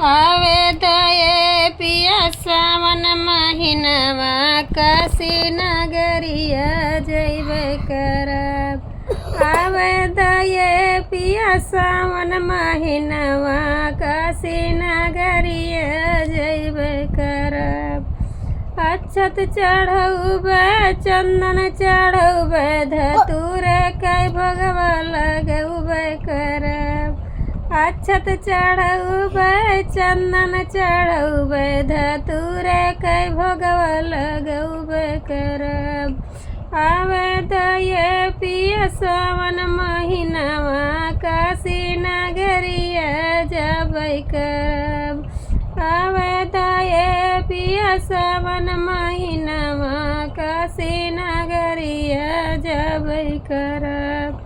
आवे दये पिया सावन महीनवा काशी नगरिया जैबे करब। आवे दये पिया सावन महीनवा काशी नगरिया जैबे करब। अक्षत चढ़ौबे चंदन चढ़ौबे धतूर के भगवा लगौबे करब। अक्षत चढ़ौबे चंदन चढ़ौबे धतूर के भगवा लगौबे करब। आवे दये पिया सावन महीनवा काशी नगरिया जबै करब। आवे दये पिया सावन महीनवा काशी नगरिया जबै करब।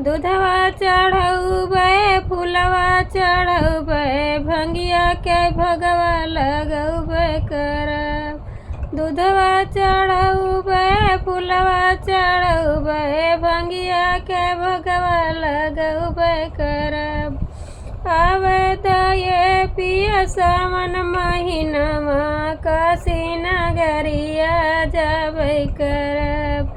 दूधवा चढ़ौबे फूलवा चढ़ौबे भंगिया के भगवा लगौबे करब। दूधवा चढ़ौबे फूलवा चढ़ौबे भंगिया के भगवा लगौबे करब। आवे दये पिया सावन महीनवा काशी नगरिया जबै करब।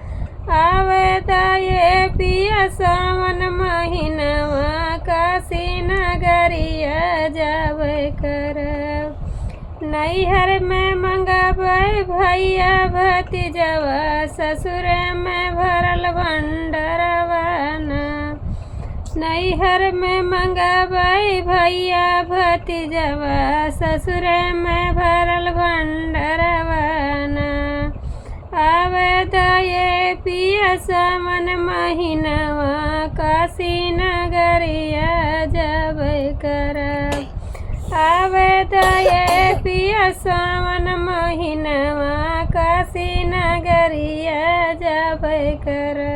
आवे दये पिया सावन महीनवा काशी नगरिया जबै करब। नैहर में मंगाबै भैया भतीजवा ससुर में भरल भंडरवा ना। नैहर में मंगाबै भैया भतीजवा ससुर में भरल भंडरवा ना। आवे दये पिया सावन महीनवा काशी नगरिया जबै करब। आवे दये पिया सावन महीनवा काशी नगरिया जबै करब।